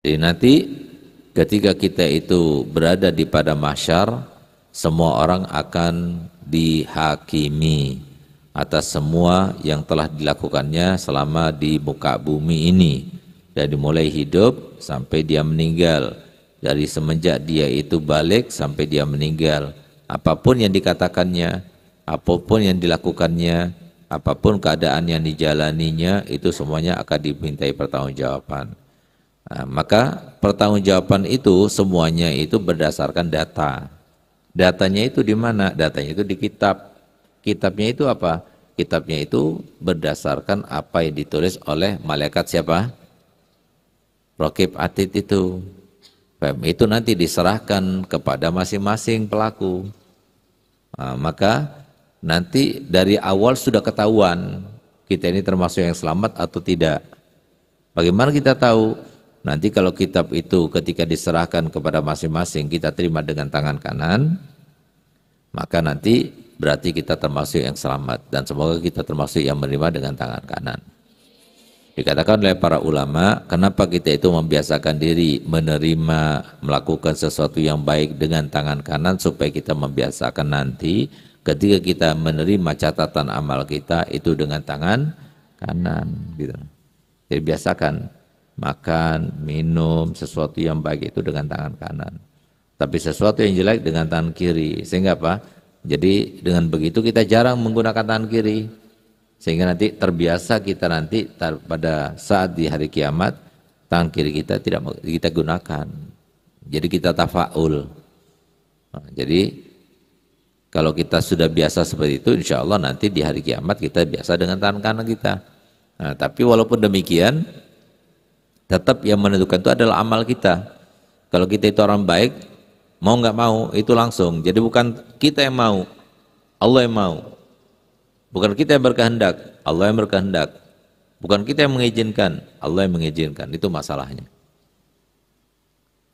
Jadi nanti ketika kita itu berada di pada mahsyar, semua orang akan dihakimi atas semua yang telah dilakukannya selama di muka bumi ini, dari mulai hidup sampai dia meninggal, dari semenjak dia itu balik sampai dia meninggal, apapun yang dikatakannya, apapun yang dilakukannya, apapun keadaan yang dijalaninya, itu semuanya akan dimintai pertanggungjawaban. Nah, maka pertanggungjawaban itu semuanya itu berdasarkan data. Datanya itu di mana? Datanya itu di kitab. Kitabnya itu apa? Kitabnya itu berdasarkan apa yang ditulis oleh malaikat siapa? Raqib Atid itu. Itu nanti diserahkan kepada masing-masing pelaku. Nah, maka nanti dari awal sudah ketahuan kita ini termasuk yang selamat atau tidak. Bagaimana kita tahu? Nanti kalau kitab itu ketika diserahkan kepada masing-masing kita terima dengan tangan kanan, maka nanti berarti kita termasuk yang selamat, dan semoga kita termasuk yang menerima dengan tangan kanan. Dikatakan oleh para ulama, kenapa kita itu membiasakan diri menerima, melakukan sesuatu yang baik dengan tangan kanan, supaya kita membiasakan nanti ketika kita menerima catatan amal kita itu dengan tangan kanan, gitu. Jadi biasakan makan, minum, sesuatu yang baik itu dengan tangan kanan. Tapi sesuatu yang jelek dengan tangan kiri. Sehingga apa? Jadi dengan begitu kita jarang menggunakan tangan kiri. Sehingga nanti terbiasa kita nanti pada saat di hari kiamat, tangan kiri kita tidak kita gunakan. Jadi kita tafaul. Nah, jadi kalau kita sudah biasa seperti itu, insya Allah nanti di hari kiamat kita biasa dengan tangan kanan kita. Nah, tapi walaupun demikian, tetap yang menentukan itu adalah amal kita. Kalau kita itu orang baik, mau nggak mau itu langsung. Jadi bukan kita yang mau, Allah yang mau. Bukan kita yang berkehendak, Allah yang berkehendak. Bukan kita yang mengizinkan, Allah yang mengizinkan. Itu masalahnya.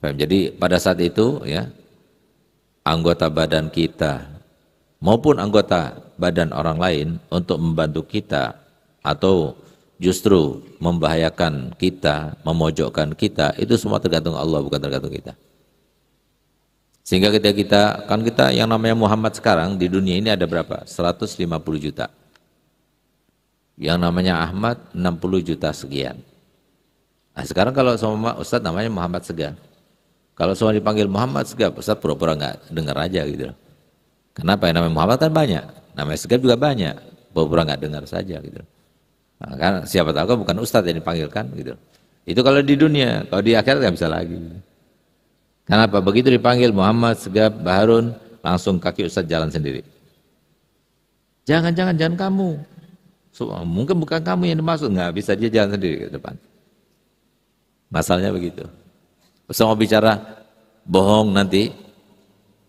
Jadi pada saat itu ya, anggota badan kita maupun anggota badan orang lain untuk membantu kita atau justru membahayakan kita, memojokkan kita, itu semua tergantung Allah, bukan tergantung kita. Sehingga kita yang namanya Muhammad sekarang di dunia ini ada berapa? 150 juta. Yang namanya Ahmad 60 juta sekian. Nah sekarang kalau sama Ustadz namanya Muhammad Segaf. Kalau semua dipanggil Muhammad Segaf, Ustadz pura-pura nggak dengar aja gitu. Kenapa? Yang namanya Muhammad kan banyak, namanya Segaf juga banyak, pura-pura nggak dengar saja gitu. Nah, kan siapa tahu kan bukan ustadz yang dipanggilkan gitu. Itu kalau di dunia, kalau di akhirat nggak bisa lagi. Kenapa? Begitu dipanggil Muhammad Segaf Baharun, langsung kaki ustadz jalan sendiri. Jangan kamu. Mungkin bukan kamu yang dimaksud, nggak bisa dia jalan sendiri ke depan. Masalahnya begitu. Semua bicara bohong nanti,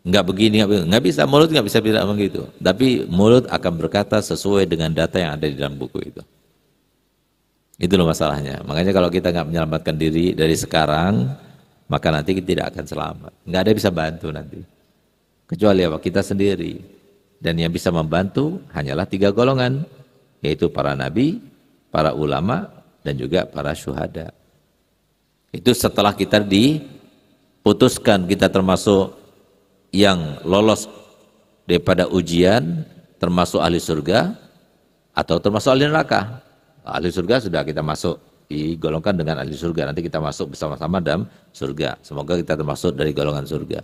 nggak begini, nggak bisa, mulut nggak bisa bilang begitu. Tapi mulut akan berkata sesuai dengan data yang ada di dalam buku itu. Itu loh masalahnya. Makanya kalau kita nggak menyelamatkan diri dari sekarang, maka nanti kita tidak akan selamat. Nggak ada yang bisa bantu nanti. Kecuali apa? Kita sendiri. Dan yang bisa membantu hanyalah 3 golongan, yaitu para nabi, para ulama, dan juga para syuhada. Itu setelah kita diputuskan kita termasuk yang lolos daripada ujian, termasuk ahli surga, atau termasuk ahli neraka. Ahli surga sudah kita masuk, digolongkan dengan ahli surga. Nanti kita masuk bersama-sama dalam surga. Semoga kita termasuk dari golongan surga.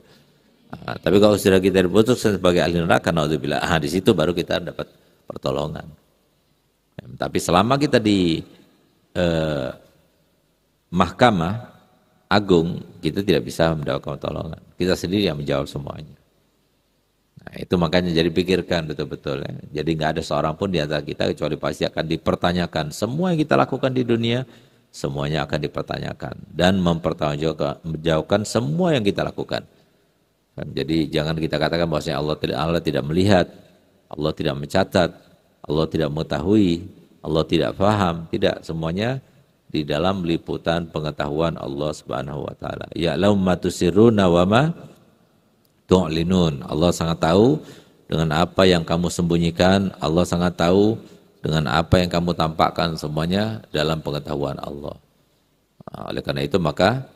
Nah, tapi kalau sudah kita diputuskan sebagai ahli neraka, naudzubillah, di situ baru kita dapat pertolongan. Tapi selama kita di mahkamah agung, kita tidak bisa mendapatkan pertolongan. Kita sendiri yang menjawab semuanya. Nah, itu makanya jadi pikirkan betul-betul ya. Jadi nggak ada seorang pun di antara kita kecuali pasti akan dipertanyakan. Semua yang kita lakukan di dunia, semuanya akan dipertanyakan dan mempertanggungjawabkan semua yang kita lakukan. Jadi jangan kita katakan bahwasanya Allah tidak melihat, Allah tidak mencatat, Allah tidak mengetahui, Allah tidak paham. Tidak, semuanya di dalam liputan pengetahuan Allah Subhanahu wa taala. Ya'lamu ma tusirruna wa ma tu'linun. Allah sangat tahu dengan apa yang kamu sembunyikan, Allah sangat tahu dengan apa yang kamu tampakkan, semuanya dalam pengetahuan Allah. Oleh karena itu maka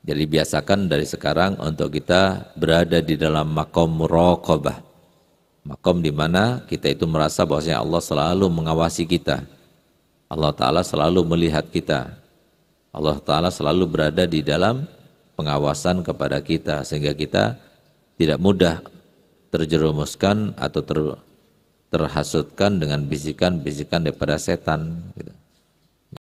Jadi biasakan dari sekarang untuk kita berada di dalam maqam muraqabah. Maqam di mana kita itu merasa bahwasanya Allah selalu mengawasi kita. Allah Ta'ala selalu melihat kita. Allah Ta'ala selalu berada di dalam pengawasan kepada kita. Sehingga kita tidak mudah terjerumuskan atau terhasutkan dengan bisikan-bisikan daripada setan. Gitu.